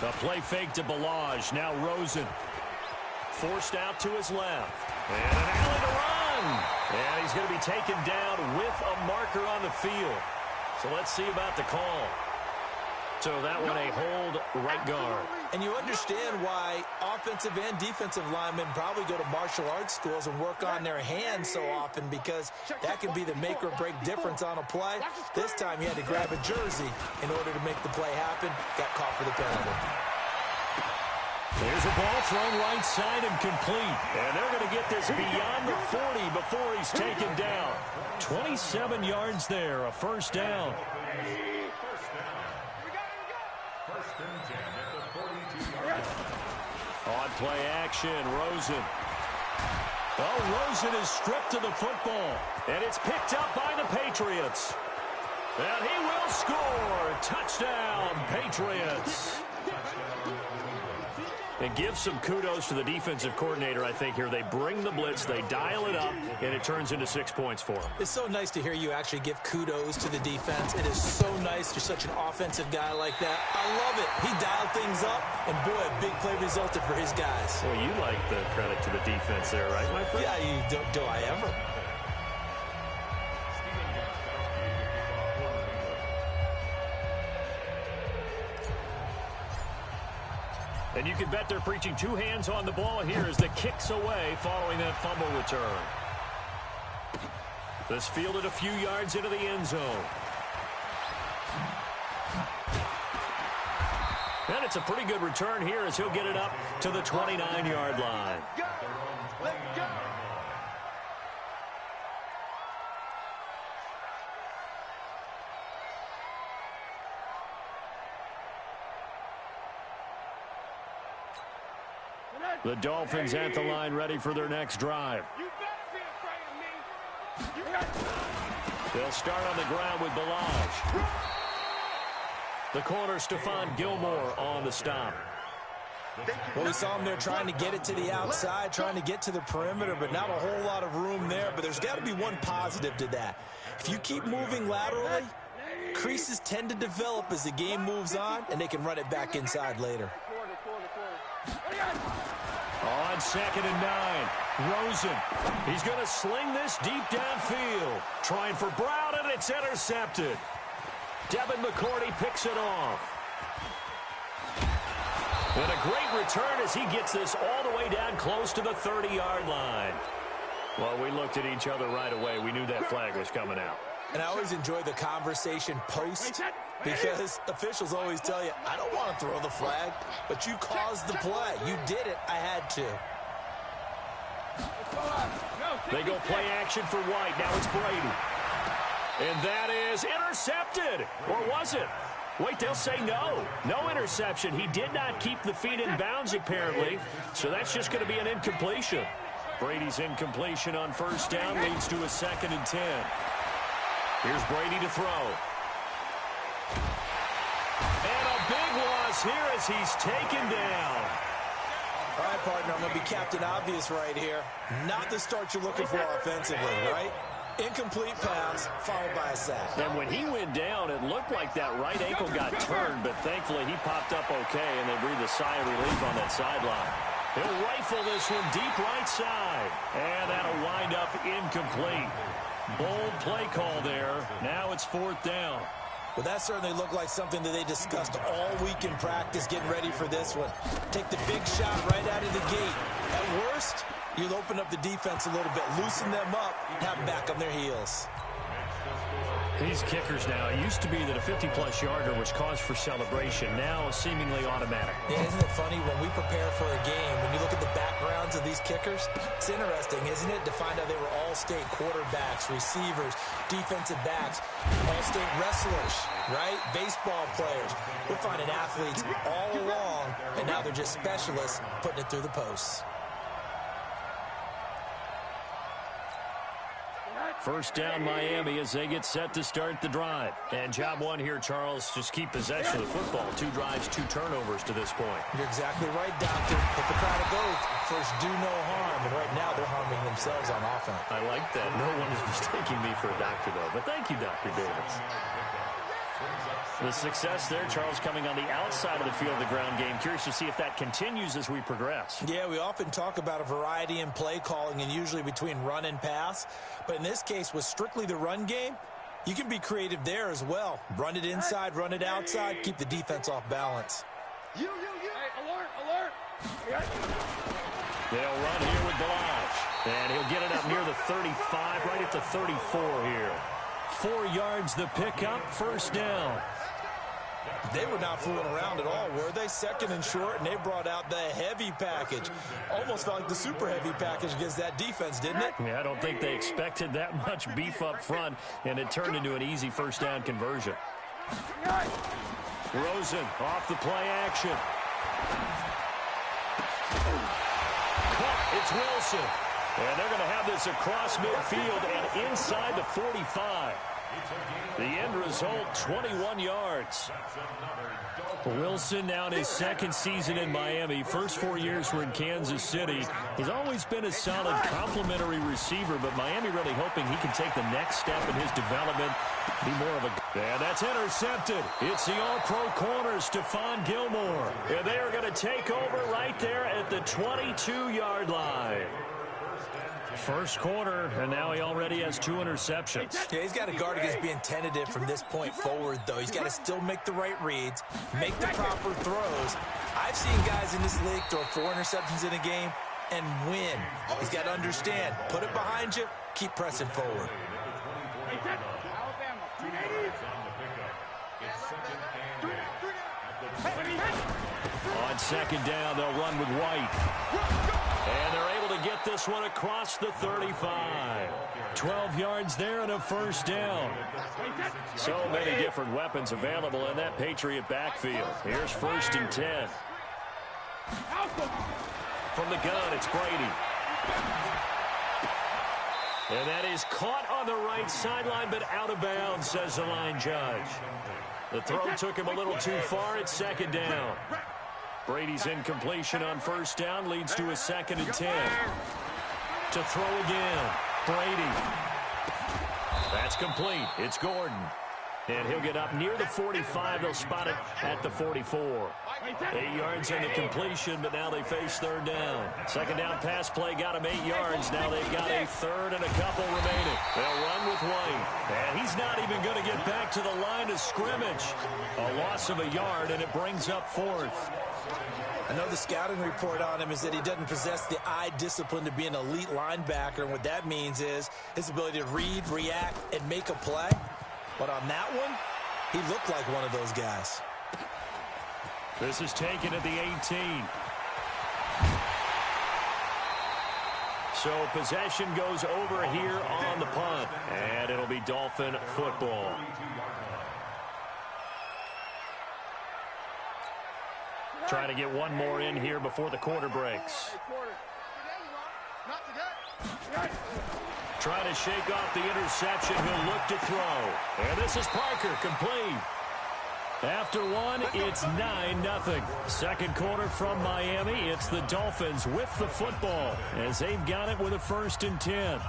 A play fake to Balaj. Now Rosen. Forced out to his left. And an alley to run. And he's going to be taken down with a marker on the field. So let's see about the call. So that one a hold right guard. And you understand why offensive and defensive linemen probably go to martial arts schools and work on their hands so often, because that can be the make or break difference on a play. This time he had to grab a jersey in order to make the play happen. Got caught for the penalty. There's a ball thrown right side and complete. And they're going to get this beyond the 40 before he's taken down. 27 yards there, a first down. On play action, Rosen. Oh, Rosen is stripped to the football. And it's picked up by the Patriots. And he will score. Touchdown, Patriots. And give some kudos to the defensive coordinator, I think, here. They bring the blitz, they dial it up, and it turns into 6 points for them. It's so nice to hear you actually give kudos to the defense. It is so nice. You're such an offensive guy like that. I love it. He dialed things up, and boy, a big play resulted for his guys. Well, you like the credit to the defense there, right, my friend? Yeah, do I ever? And you can bet they're preaching two hands on the ball here as the kick's away following that fumble return. This fielded a few yards into the end zone. And it's a pretty good return here as he'll get it up to the 29-yard line. Let's go. The Dolphins at the line, ready for their next drive. They'll start on the ground with Balaj. The corner, Stephon Gilmore, on the stop. Well, we saw him there trying to get it to the outside, trying to get to the perimeter, but not a whole lot of room there. But there's got to be one positive to that. If you keep moving laterally, creases tend to develop as the game moves on, and they can run it back inside later. On 2nd and 9, Rosen. He's going to sling this deep downfield. Trying for Brown, and it's intercepted. Devin McCourty picks it off. And a great return as he gets this all the way down close to the 30-yard line. Well, we looked at each other right away. We knew that flag was coming out. And I always enjoy the conversation post, because officials always tell you, I don't want to throw the flag, but you caused the play. You did it. I had to. They go play action for White. Now it's Brady. And that is intercepted. Or was it? Wait, they'll say no. No interception. He did not keep the feet in bounds, apparently. So that's just going to be an incompletion. Brady's incompletion on first down leads to a 2nd and 10. Here's Brady to throw. And a big loss here as he's taken down. All right, partner, I'm going to be Captain Obvious right here. Not the start you're looking for offensively, right? Incomplete pass, followed by a sack. And when he went down, it looked like that right ankle got turned, but thankfully he popped up okay, and they breathed a sigh of relief on that sideline. He'll rifle this one deep right side, and that'll wind up incomplete. Bold play call there. Now it's 4th down. Well, that certainly looked like something that they discussed all week in practice, getting ready for this one. Take the big shot right out of the gate. At worst, you'll open up the defense a little bit, loosen them up, and have them back on their heels. These kickers now, it used to be that a 50-plus yarder was cause for celebration. Now seemingly automatic. Yeah, isn't it funny when we prepare for a game, when you look at the backgrounds of these kickers, it's interesting, isn't it, to find out they were all-state quarterbacks, receivers, defensive backs, all-state wrestlers, right? Baseball players. We're finding athletes all along, and now they're just specialists putting it through the posts. First down, Miami, as they get set to start the drive. And job one here, Charles, just keep possession of the football. 2 drives, 2 turnovers to this point. You're exactly right, Doctor. Hippocratic oath, first do no harm. And right now, they're harming themselves on offense. I like that. No one is mistaking me for a doctor, though. But thank you, Dr. Davis. The success there, Charles, coming on the outside of the field of the ground game. Curious to see if that continues as we progress. Yeah, we often talk about a variety in play calling and usually between run and pass. But in this case, with strictly the run game, you can be creative there as well. Run it inside, run it outside, keep the defense off balance. Hey, alert! They'll run here with Blanche. And he'll get it up near the 35, right at the 34 here. 4 yards the pickup, first down. They were not fooling around at all, were they? Second and short, and they brought out the heavy package. Almost felt like the super heavy package against that defense, didn't it? Yeah, I don't think they expected that much beef up front, and it turned into an easy first down conversion. Rosen off the play action. Caught, it's Wilson. And they're going to have this across midfield and inside the 45. The end result, 21 yards. Wilson now in his second season in Miami. First 4 years were in Kansas City. He's always been a solid complementary receiver, but Miami really hoping he can take the next step in his development. Be more of a... And that's intercepted. It's the all-pro corner, Stephon Gilmore. And they are going to take over right there at the 22-yard line. First quarter, and now he already has 2 interceptions. Yeah, he's got to guard against being tentative from this point forward, though. He's got to still make the right reads, make the proper throws. I've seen guys in this league throw 4 interceptions in a game and win. He's got to understand, put it behind you, keep pressing forward. On second down, they'll run with White. And they're able to get this one across the 35. 12 yards there and a first down. So many different weapons available in that Patriot backfield. Here's 1st and 10. From the gun, it's Brady. And that is caught on the right sideline, but out of bounds, says the line judge. The throw took him a little too far. It's second down. Brady's incompletion on first down leads to a 2nd and 10. To throw again. Brady. That's complete. It's Gordon. And he'll get up near the 45. They'll spot it at the 44. 8 yards on the completion, but now they face third down. Second down pass play got them 8 yards. Now they've got a third and a couple remaining. They'll run with White. And he's not even going to get back to the line of scrimmage. A loss of a yard, and it brings up 4th. I know the scouting report on him is that he doesn't possess the eye discipline to be an elite linebacker, and what that means is his ability to read, react, and make a play. But on that one, he looked like one of those guys. This is taken at the 18. So possession goes over here on the punt, and it'll be Dolphin football. Trying to get one more in here before the quarter breaks. Trying to shake off the interception. He'll look to throw. And this is Parker, complete. After one, it's 9-0. Second quarter from Miami. It's the Dolphins with the football as they've got it with a 1st and 10.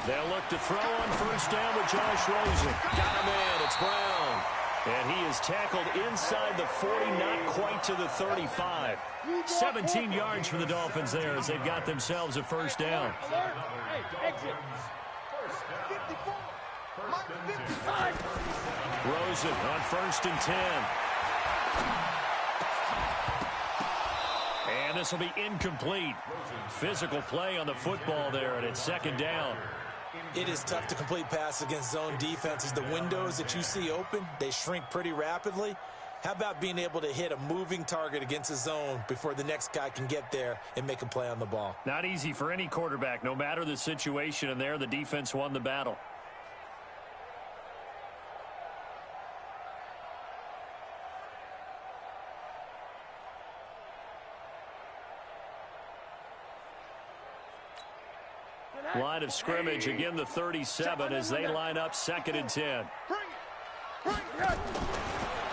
They'll look to throw on first down with Josh Rosen. Got him in. It's Brown. And he is tackled inside the 40, not quite to the 35. 17 yards for the Dolphins there as they've got themselves a first down. Rosen on 1st and 10. And this will be incomplete. Physical play on the football there, and it's 2nd down. It is tough to complete passes against zone defenses. The windows that you see open, they shrink pretty rapidly. How about being able to hit a moving target against a zone before the next guy can get there and make a play on the ball? Not easy for any quarterback, no matter the situation, and there the defense won the battle. Line of scrimmage, again the 37 as they line up 2nd and 10.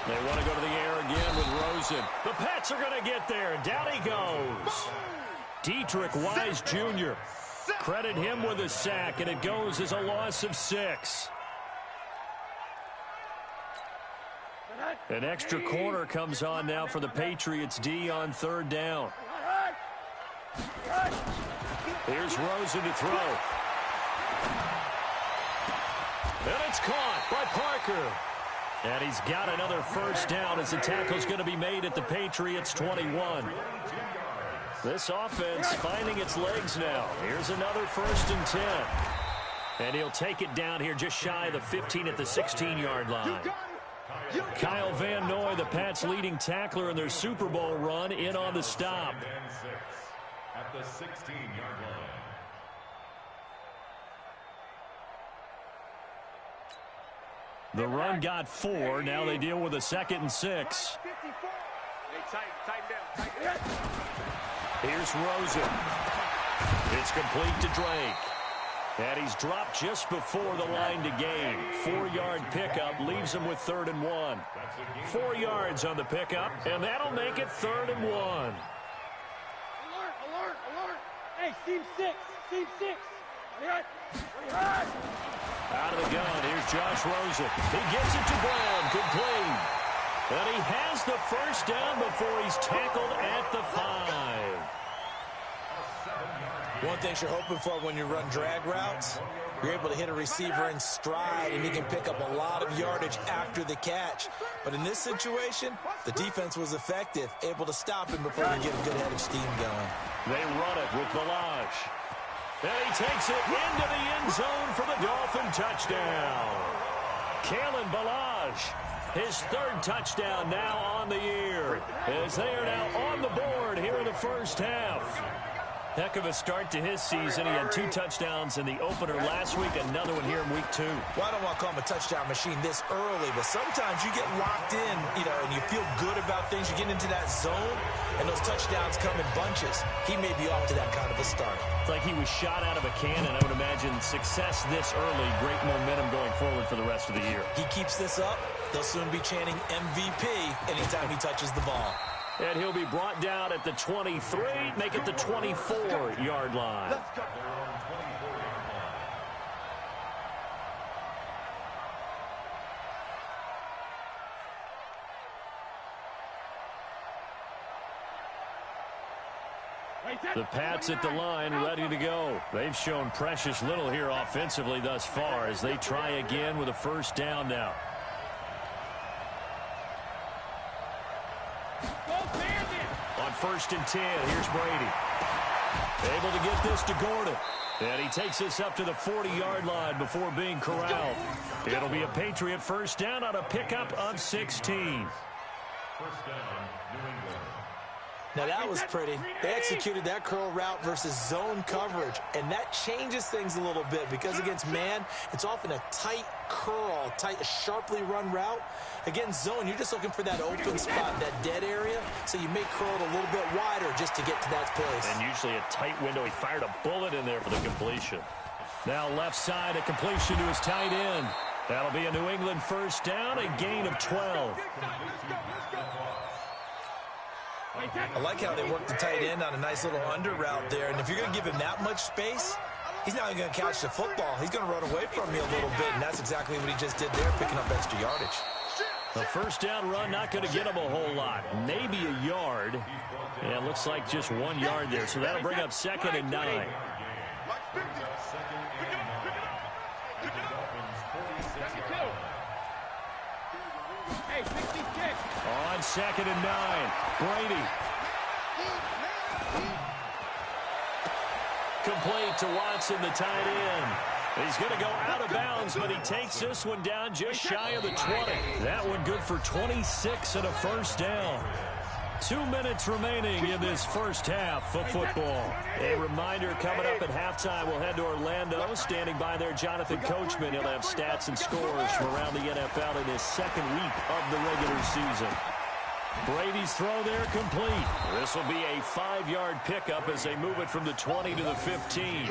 They want to go to the air again with Rosen. The Pats are going to get there. Down he goes. Dietrich Wise Jr. Credit him with a sack, and it goes as a loss of 6. An extra corner comes on now for the Patriots D on 3rd down. Here's Rosen to throw. And it's caught by Parker. And he's got another first down as the tackle's going to be made at the Patriots 21. This offense finding its legs now. Here's another 1st and 10. And he'll take it down here just shy of the 15 at the 16-yard line. Kyle Van Noy, the Pats' leading tackler in their Super Bowl run, in on the stop. At the 16-yard line. The run got 4. Now they deal with a 2nd and 6. Here's Rosen. It's complete to Drake. And he's dropped just before the line to gain. 4-yard pickup leaves him with 3rd and 1. 4 yards on the pickup, and that'll make it 3rd and 1. Alert, alert, alert. Hey, seam 6, seam 6. Out of the gun, here's Josh Rosen. He gives it to Brown, complete. And he has the first down before he's tackled at the 5. One thing you're hoping for when you run drag routes, you're able to hit a receiver in stride, and he can pick up a lot of yardage after the catch. But in this situation, the defense was effective, able to stop him before he get a good head of steam going. They run it with Balaj. And he takes it into the end zone for the Dolphin touchdown. Kalen Balaj, his 3rd touchdown now on the year, as they are now on the board here in the first half. Heck of a start to his season. He had 2 touchdowns in the opener last week, another one here in week 2. Well, I don't want to call him a touchdown machine this early, but sometimes you get locked in, and you feel good about things. You get into that zone, and those touchdowns come in bunches. He may be off to that kind of a start. It's like he was shot out of a cannon. I would imagine success this early, great momentum going forward for the rest of the year. He keeps this up, they'll soon be chanting MVP anytime he touches the ball. And he'll be brought down at the 23, make it the 24-yard line. The Pats at the line, ready to go. They've shown precious little here offensively thus far as they try again with a first down now. On 1st and 10, here's Brady. Able to get this to Gordon. And he takes this up to the 40-yard line before being corralled. It'll be a Patriot first down on a pickup of 16. First down, New England. Now that was pretty. They executed that curl route versus zone coverage, and that changes things a little bit because against man, it's often a tight curl, sharply run route. Against zone, you're just looking for that open spot, that dead area, so you may curl it a little bit wider just to get to that place. And usually a tight window. He fired a bullet in there for the completion. Now left side, a completion to his tight end. That'll be a New England first down, a gain of 12. I like how they work the tight end on a nice little under route there. And if you're going to give him that much space, he's not even going to catch the football. He's going to run away from you a little bit, and that's exactly what he just did there, picking up extra yardage. The first down run not going to get him a whole lot. Maybe a yard. Yeah, it looks like just 1 yard there. So that'll bring up 2nd and 9. Hey, 66. On 2nd and 9, Brady. Complete to Watson, the tight end. He's going to go out of bounds, but he takes this one down just shy of the 20. That one good for 26 and a first down. 2 minutes remaining in this first half of football. A reminder, coming up at halftime, we'll head to Orlando. Standing by there, Jonathan Coachman. He'll have stats and scores from around the NFL in his 2nd week of the regular season. Brady's throw there complete. This will be a 5-yard pickup as they move it from the 20 to the 15.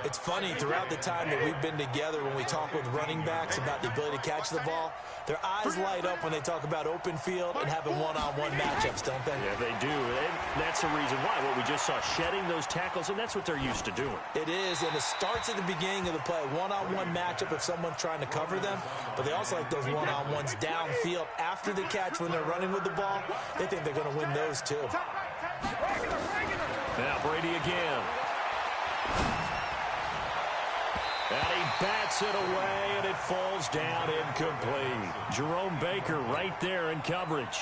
It's funny, throughout the time that we've been together, when we talk with running backs about the ability to catch the ball, their eyes light up when they talk about open field and having one-on-one matchups, don't they? Yeah, they do. And that's the reason why. What we just saw, shedding those tackles, and that's what they're used to doing. It is, and it starts at the beginning of the play. One-on-one matchup if someone's trying to cover them, but they also like those one-on-ones downfield after the catch when they're running with the ball. They think they're going to win those too. Now Brady again. And he bats it away, and it falls down incomplete. Jerome Baker right there in coverage.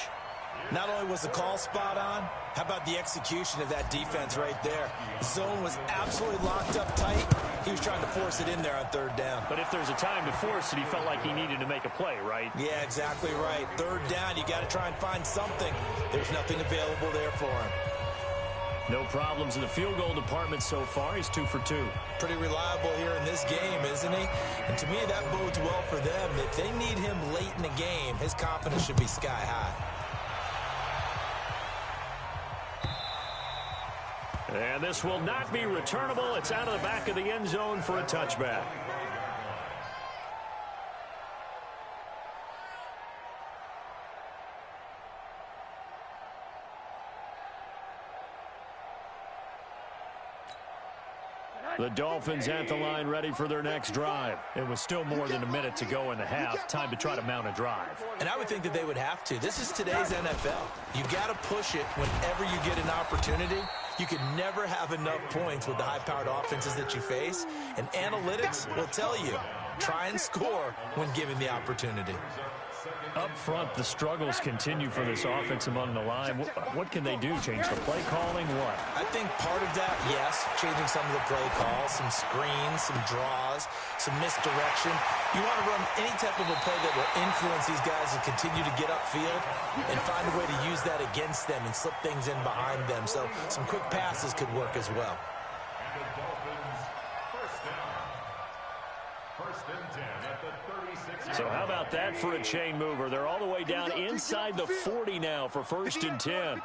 Not only was the call spot on, how about the execution of that defense right there? Zone was absolutely locked up tight. He was trying to force it in there on third down. But if there's a time to force it, he felt like he needed to make a play, right? Yeah, exactly right. Third down, you got to try and find something. There's nothing available there for him. No problems in the field goal department so far. He's 2 for 2. Pretty reliable here in this game, isn't he? And to me, that bodes well for them. If they need him late in the game, his confidence should be sky high. And this will not be returnable. It's out of the back of the end zone for a touchback. The Dolphins at the line, ready for their next drive. It was still more than a minute to go in the half. Time to try to mount a drive. And I would think that they would have to. This is today's NFL. You got to push it whenever you get an opportunity. You can never have enough points with the high-powered offenses that you face. And analytics will tell you, try and score when given the opportunity. Up front, the struggles continue for this offense among the line. What can they do? Change the play calling? What? I think part of that, yes, changing some of the play calls, some screens, some draws, some misdirection. You want to run any type of a play that will influence these guys to continue to get upfield and find a way to use that against them and slip things in behind them. So some quick passes could work as well. And the Dolphins, first down. First and 10 at the 36. So how about that for a chain mover? They're all the way down inside the 40 now for first and 10.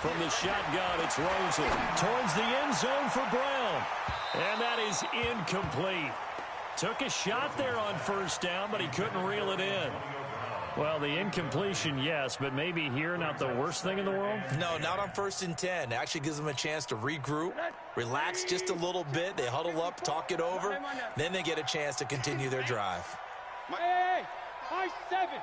From the shotgun, it's Rosen. Towards the end zone for Brown. And that is incomplete. Took a shot there on first down, but he couldn't reel it in. Well, the incompletion, yes, but maybe here not the worst thing in the world? No, not on first and 10. It actually gives them a chance to regroup, relax just a little bit. They huddle up, talk it over. Then they get a chance to continue their drive. Hey, high 7.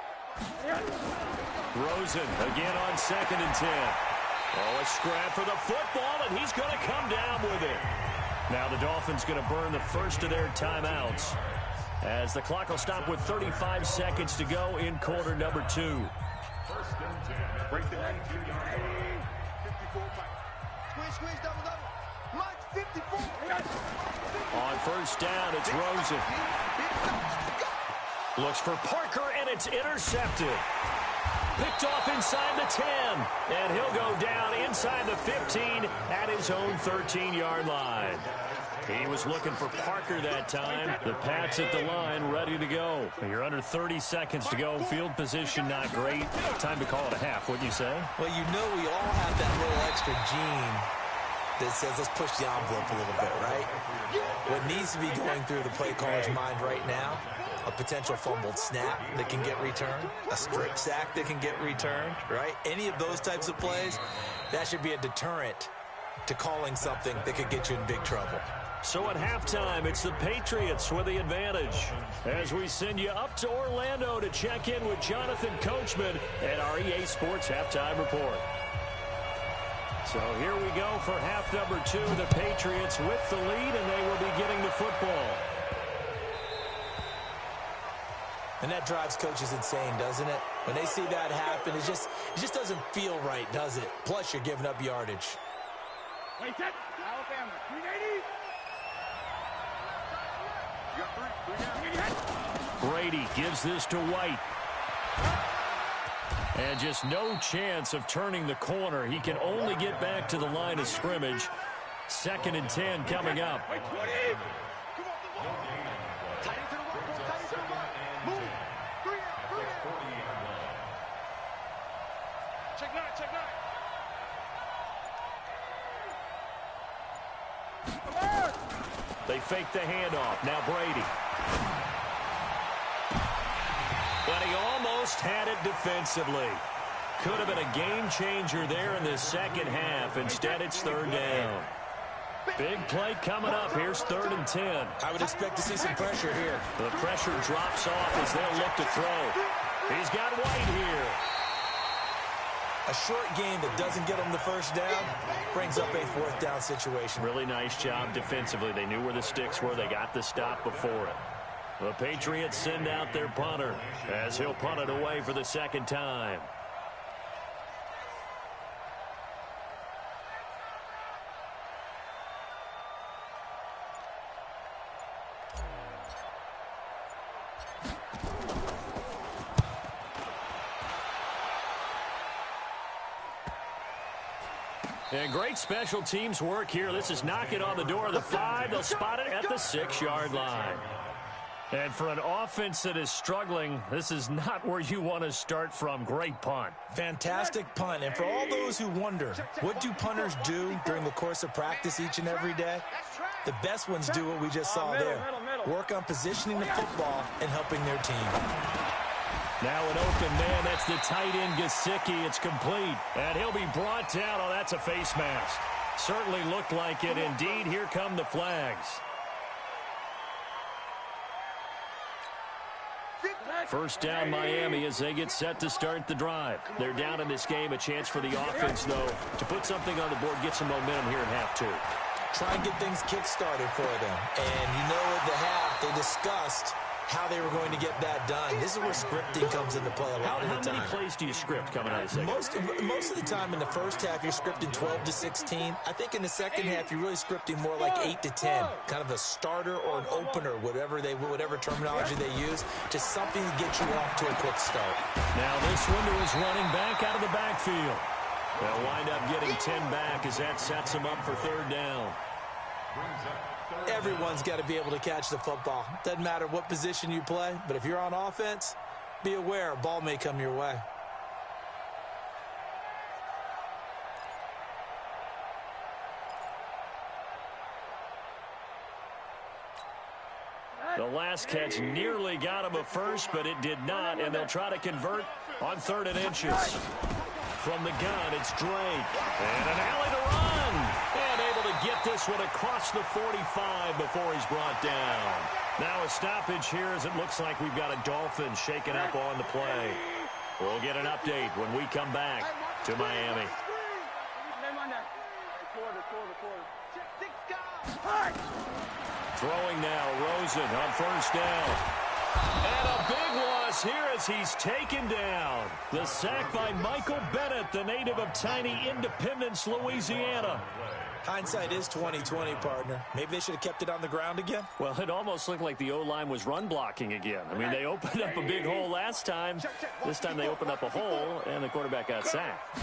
Rosen again on second and 10. Oh, a scrap for the football, and he's going to come down with it. Now the Dolphins going to burn the first of their timeouts, as the clock will stop with 35 seconds to go in quarter number 2. First and 10 at the 52-yard line. 54 back. Squeeze, double. March 54. On first down, it's Rosen. Looks for Parker, and it's intercepted. Picked off inside the 10, and he'll go down inside the 15 at his own 13-yard line. He was looking for Parker that time. The Pats at the line, ready to go. You're under 30 seconds to go. Field position not great. Time to call it a half, wouldn't you say? Well, you know we all have that little extra gene that says let's push the envelope a little bit, right? What needs to be going through the play caller's mind right now, a potential fumbled snap that can get returned, a strip sack that can get returned, right? Any of those types of plays, that should be a deterrent to calling something that could get you in big trouble. So at halftime, it's the Patriots with the advantage. As we send you up to Orlando to check in with Jonathan Coachman at our EA Sports Halftime Report. So here we go for half number 2. The Patriots with the lead, and they will be getting the football. And that drives coaches insane, doesn't it? When they see that happen, it just doesn't feel right, does it? Plus, you're giving up yardage. Wait, that. Alabama, 380. Brady gives this to White. And just no chance of turning the corner. He can only get back to the line of scrimmage. Second and 10 coming up. Check nine. They fake the handoff. Now Brady. But he almost had it defensively. Could have been a game changer there in the second half. Instead, it's third down. Big play coming up. Here's 3rd and 10. I would expect to see some pressure here. The pressure drops off as they'll look to throw. He's got White here. A short game that doesn't get them the first down brings up a 4th down situation. Really nice job defensively. They knew where the sticks were. They got the stop before it. The Patriots send out their punter as he'll punt it away for the second time. And great special teams work here. This is knocking on the door of the 5. They'll spot it at the 6-yard line. And for an offense that is struggling, this is not where you want to start from. Great punt. Fantastic punt. And for all those who wonder, what do punters do during the course of practice each and every day? The best ones do what we just saw there. Work on positioning the football and helping their team. Now an open man. That's the tight end, Gesicki. It's complete. And he'll be brought down. Oh, that's a face mask. Certainly looked like it. Indeed, here come the flags. First down, Miami, as they get set to start the drive. They're down in this game. A chance for the offense, though, to put something on the board, get some momentum here in half 2. Try and get things kick-started for them. And you know at the half, they discussed how they were going to get that done. This is where scripting comes into play a lot of the time. How many plays do you script coming out of the second? Most of the time in the first half, you're scripting 12 to 16. I think in the second half, you're really scripting more like 8 to 10. Kind of a starter or an opener, whatever terminology they use. Just something to get you off to a quick start. Now this window is running back out of the backfield. They'll wind up getting 10 back as that sets them up for third down. Everyone's got to be able to catch the football. Doesn't matter what position you play, but if you're on offense, be aware a ball may come your way. The last catch nearly got him a first, but it did not, and they'll try to convert on 3rd and inches. From the gun, it's Drake. And an alley to run. And able to get this one across the 45 before he's brought down. Now a stoppage here as it looks like we've got a Dolphin shaken up on the play. We'll get an update when we come back to Miami. Throwing now, Rosen on first down. And a big loss here as he's taken down. The sack by Michael Bennett, the native of tiny Independence, Louisiana. Hindsight is 20/20, partner. Maybe they should have kept it on the ground again. Well, it almost looked like the O-line was run blocking again. I mean, they opened up a big hole last time. This time they opened up a hole, and the quarterback got sacked.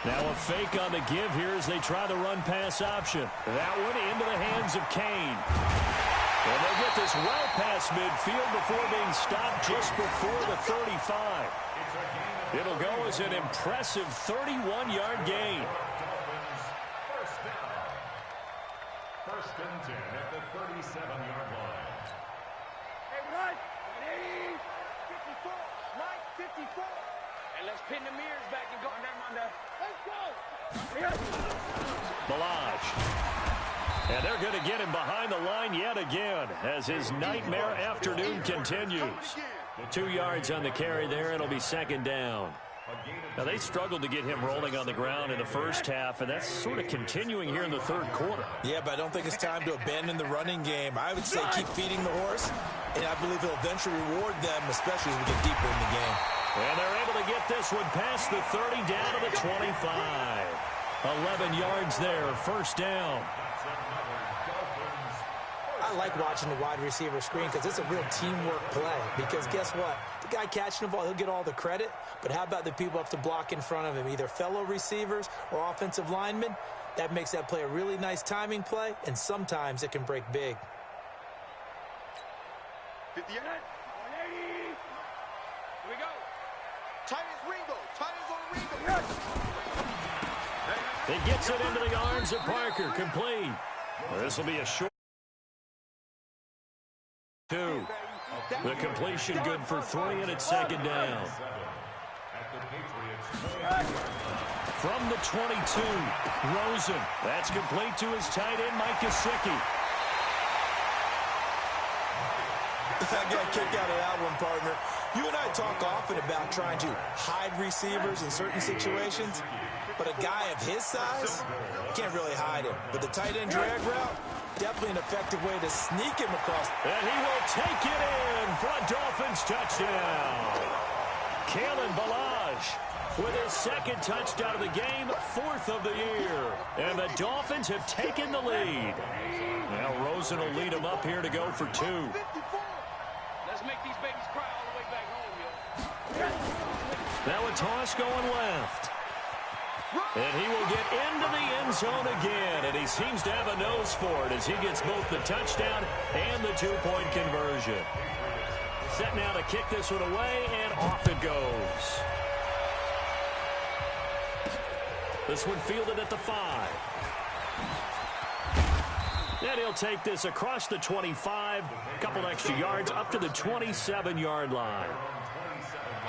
Now a fake on the give here as they try the run-pass option. That one into the hands of Kane. And they'll get this well past midfield before being stopped just before the 35. It'll go as an impressive 31-yard gain. First and 10 at the 37-yard line. Hey, right. 54. Right, 54. And let's pin the mirrors back and go. Let's go. Balaj. And they're going to get him behind the line yet again as his nightmare afternoon continues. 2 yards on the carry there. It'll be second down. Now, they struggled to get him rolling on the ground in the first half, and that's sort of continuing here in the third quarter. Yeah, but I don't think it's time to abandon the running game. I would say keep feeding the horse, and I believe he'll eventually reward them, especially as we get deeper in the game. And they're able to get this one past the 30 down to the 25. 11 yards there, first down. I like watching the wide receiver screen because it's a real teamwork play. Because guess what? The guy catching the ball, he'll get all the credit. But how about the people up to block in front of him, either fellow receivers or offensive linemen? That makes that play a really nice timing play, and sometimes it can break big. 58. 180. Here we go. Tight as Ringo. Tight as on Ringo. Yes. He gets it into the arms of Parker. Complete. This will be a short 2. The completion good for 3, and it's second down. From the 22, Rosen. That's complete to his tight end, Mike Gesicki. I got a kick out of that one, partner. You and I talk often about trying to hide receivers in certain situations, but a guy of his size, you can't really hide him. But the tight end drag route, definitely an effective way to sneak him across. And he will take it in for a Dolphins touchdown. Kalen Ballage with his second touchdown of the game, 4th of the year. And the Dolphins have taken the lead. Now Rosen will lead him up here to go for 2. Let's make these babies cry all the way back home, yo. Now a toss going left. And he will get into the end zone again. And he seems to have a nose for it as he gets both the touchdown and the 2-point conversion. Set now to kick this one away, and off it goes. This one fielded at the 5. And he'll take this across the 25, a couple extra yards up to the 27-yard line.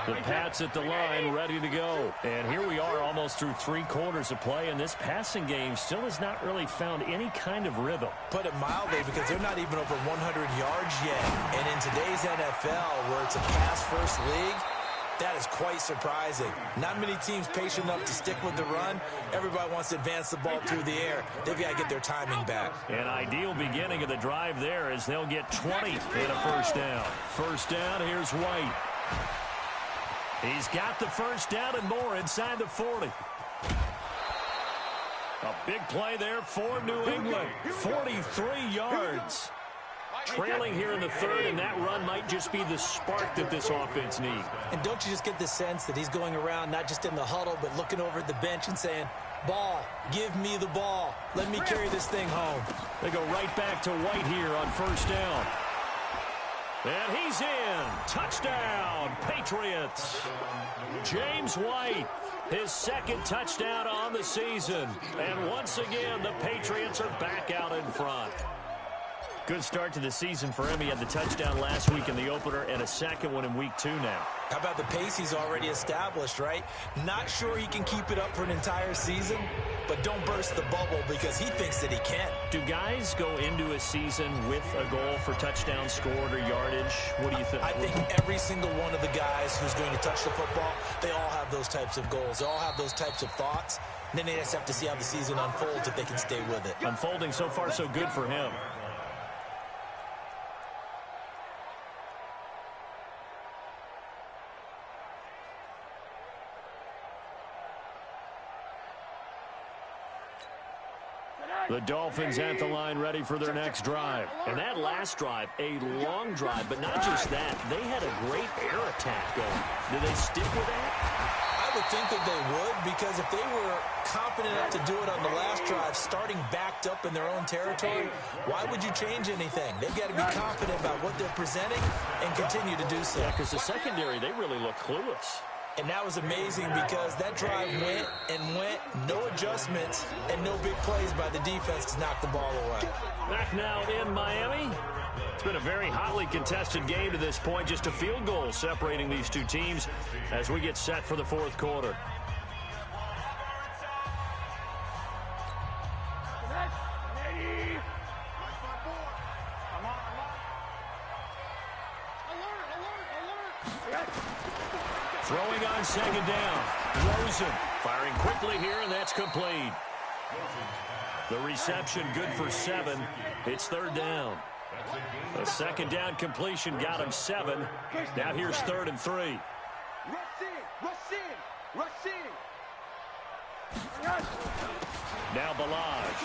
The Pats at the line, ready to go. And here we are almost through 3 quarters of play, and this passing game still has not really found any kind of rhythm. Put it mildly, because they're not even over 100 yards yet. And in today's NFL, where it's a pass-first league, that is quite surprising. Not many teams patient enough to stick with the run. Everybody wants to advance the ball through the air. They've got to get their timing back. An ideal beginning of the drive there as they'll get 20 and a first down. First down, here's White. He's got the first down and more inside the 40. A big play there for New England. 43 yards. Trailing here in the 3rd, and that run might just be the spark that this offense needs. And don't you just get the sense that he's going around not just in the huddle, but looking over at the bench and saying, ball, give me the ball. Let me carry this thing home. They go right back to White here on first down. And he's in. Touchdown, Patriots. James White, his second touchdown on the season. And once again, the Patriots are back out in front. Good start to the season for him. He had the touchdown last week in the opener and a second one in week 2 now. How about the pace he's already established, right? Not sure he can keep it up for an entire season, but don't burst the bubble because he thinks that he can. Do guys go into a season with a goal for touchdowns scored or yardage? What do you think? I think every single one of the guys who's going to touch the football, they all have those types of goals. They all have those types of thoughts. And then they just have to see how the season unfolds if they can stay with it. Unfolding so far so good for him. The Dolphins at the line ready for their next drive. And that last drive, a long drive, but not just that. They had a great air attack going. Do they stick with that? I would think that they would, because if they were confident enough to do it on the last drive, starting backed up in their own territory, why would you change anything? They've got to be confident about what they're presenting and continue to do so. Yeah, because the secondary, they really look clueless. And that was amazing because that drive went and went, no adjustments, and no big plays by the defense to knock the ball away. Back now in Miami. It's been a very hotly contested game to this point. Just a field goal separating these two teams as we get set for the 4th quarter. Throwing on second down. Rosen firing quickly here, and that's complete. The reception good for 7. It's 3rd down. A second down completion got him 7. Now here's 3rd and 3. Rush in, rush in, rush in. Now Ballage.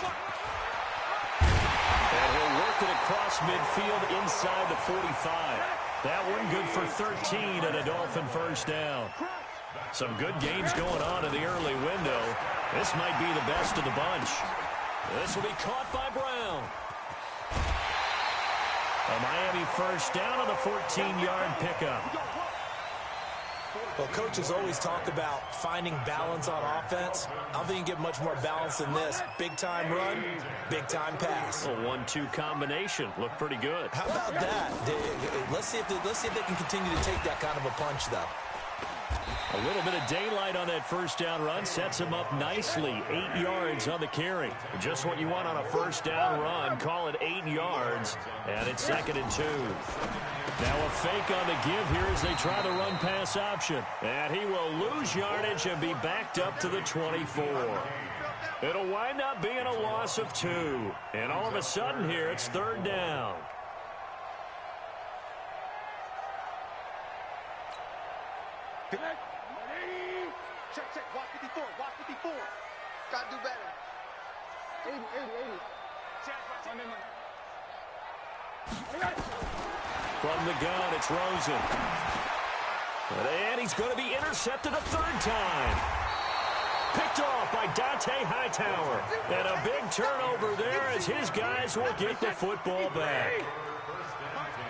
And he'll work it across midfield inside the 45. That one good for 13 and a Dolphin first down. Some good games going on in the early window. This might be the best of the bunch. This will be caught by Brown. A Miami first down on the 14-yard pickup. Well, coaches always talk about finding balance on offense. I don't think you can get much more balance than this. Big-time run, big-time pass. A 1-2 combination. Looked pretty good. How about that? Let's see if they can continue to take that kind of a punch, though. A little bit of daylight on that first down run sets him up nicely. 8 yards on the carry. Just what you want on a first down run. Call it 8 yards, and it's 2nd and 2. Now a fake on the give here as they try the run-pass option. And he will lose yardage and be backed up to the 24. It'll wind up being a loss of 2. And all of a sudden here, it's 3rd down. Check. Watch 54. Watch 54. Gotta do better. 80. From the gun, it's Rosen. And he's going to be intercepted a 3rd time. Picked off by Dante Hightower. And a big turnover there as his guys will get the football back.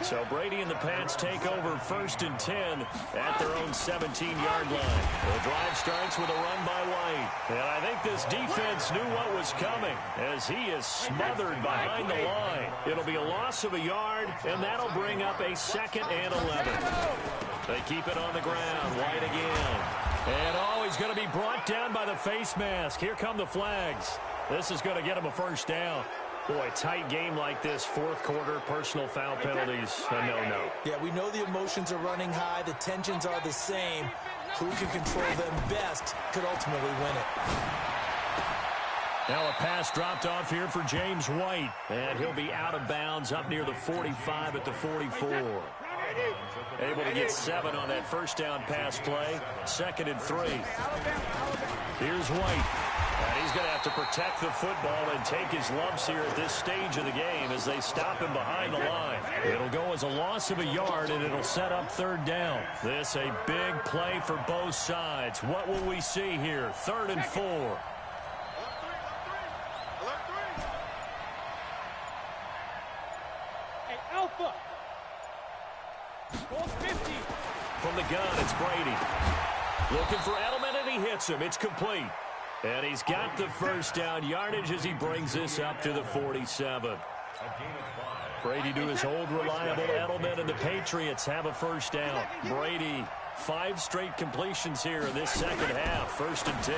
So Brady and the Pats take over 1st and 10 at their own 17-yard line. The drive starts with a run by White. And I think this defense knew what was coming as he is smothered behind the line. It'll be a loss of a yard, and that'll bring up a 2nd and 11. They keep it on the ground. White again. And he's going to be brought down by the face mask. Here come the flags. This is going to get him a 1st down. Boy, tight game like this, 4th quarter, personal foul penalties, a no-no. Yeah, we know the emotions are running high. The tensions are the same. Who can control them best could ultimately win it. Now a pass dropped off here for James White. And he'll be out of bounds up near the 45 at the 44. Able to get 7 on that first down pass play. 2nd and 3. Here's White. And he's going to have to protect the football and take his lumps here at this stage of the game as they stop him behind the line. It'll go as a loss of a yard, and it'll set up 3rd down. This a big play for both sides. What will we see here? 3rd and 4. Hey, Alpha. Goal 50. From the gun, it's Brady. Looking for Edelman, and he hits him. It's complete. And he's got the 1st down yardage as he brings this up to the 47. Brady to his old reliable Edelman, and the Patriots have a 1st down. Brady, 5 straight completions here in this 2nd half. 1st and 10.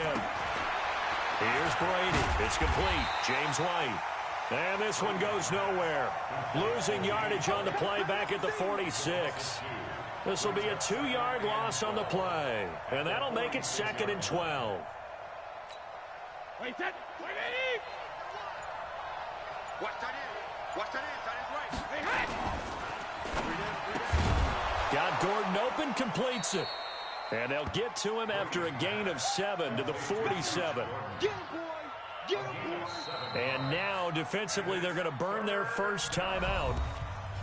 Here's Brady. It's complete. James White. And this one goes nowhere. Losing yardage on the play back at the 46. This will be a 2-yard loss on the play. And that'll make it 2nd and 12. Wait, that. Watch that in. Watch that in. That is right. Hey, Got Gordon open, completes it. And they'll get to him after a gain of 7 to the 47. Get him, boy. Get him, boy. And now, defensively, they're going to burn their first time out.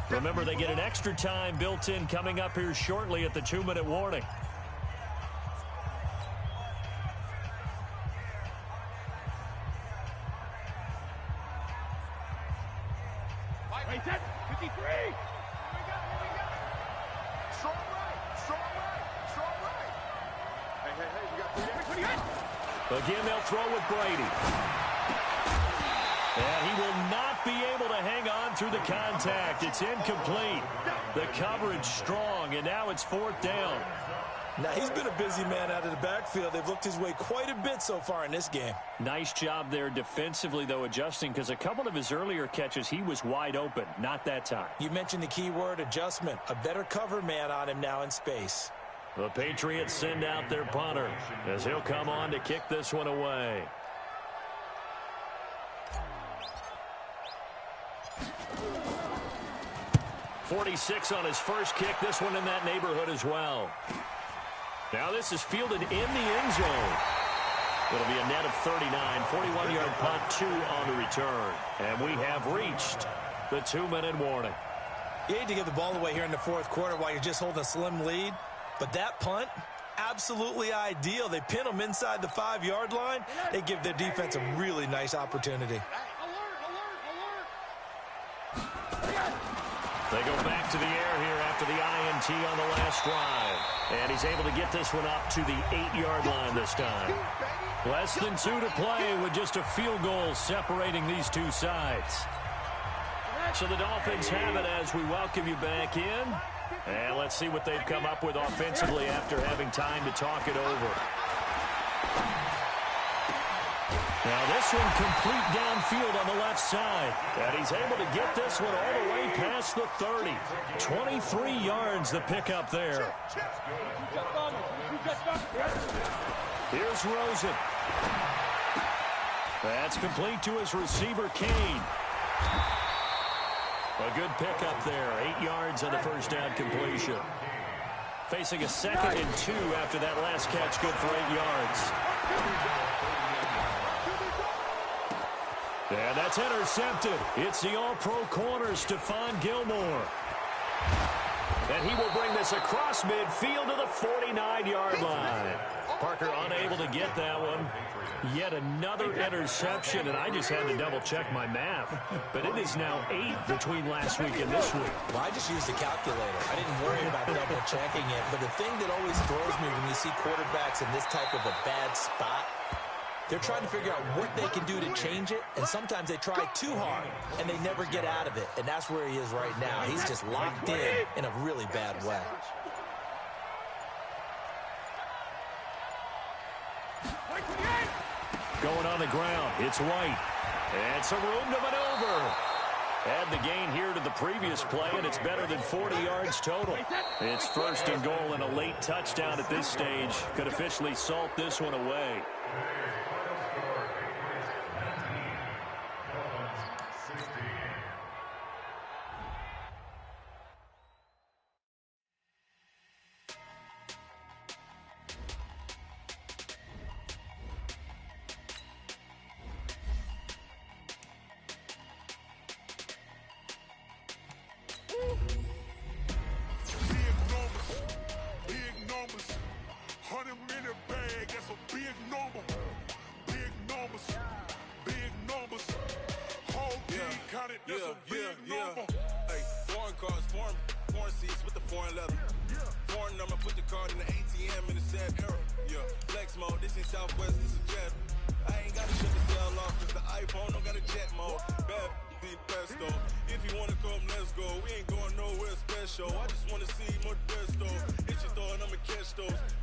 Remember, they get an extra time built in coming up here shortly at the 2-minute warning. Wait, that. 53. Strong right. Hey, we got 3. Again, they'll throw with Brady. And he will not be able to hang on through the contact. It's incomplete. The coverage strong, and now it's 4th down. Now, he's been a busy man out of the backfield. They've looked his way quite a bit so far in this game. Nice job there defensively, though, adjusting, because a couple of his earlier catches, he was wide open. Not that time. You mentioned the key word, adjustment. A better cover man on him now in space. The Patriots send out their punter as he'll come on to kick this one away. .46 on his first kick. This one in that neighborhood as well. Now this is fielded in the end zone. It'll be a net of 39. 41-yard punt, 2 on the return. And we have reached the 2-minute warning. You hate to give the ball away here in the 4th quarter while you're just holding a slim lead. But that punt, absolutely ideal. They pin them inside the 5-yard line. They give their defense a really nice opportunity. They go back to the air here after the INT on the last drive. And he's able to get this one up to the 8-yard line this time. Less than 2 to play with just a field goal separating these two sides. So the Dolphins have it as we welcome you back in. And let's see what they've come up with offensively after having time to talk it over. Now this one complete downfield on the left side. And he's able to get this one all the way past the 30. 23 yards the pickup there. Here's Rosen. That's complete to his receiver, Kane. A good pickup there. 8 yards on the first down completion. Facing a 2nd and 2 after that last catch, good for 8 yards. And that's intercepted. It's the all-pro corner, Stephon Gilmore. And he will bring this across midfield to the 49-yard line. Parker unable to get that one. Yet another interception, and I just had to double-check my math. But it is now 8 between last week and this week. Well, I just used a calculator. I didn't worry about double-checking it. But the thing that always throws me when you see quarterbacks in this type of a bad spot, they're trying to figure out what they can do to change it, and sometimes they try too hard, and they never get out of it. And that's where he is right now. He's just locked in a really bad way. Going on the ground, it's White. And some room to maneuver. Add the gain here to the previous play, and it's better than 40 yards total. It's 1st and goal and a late touchdown at this stage. Could officially salt this one away.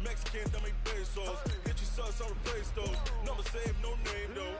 Mexican, dummy pesos. Hit your sus, I'll replace those. Number save, no name though.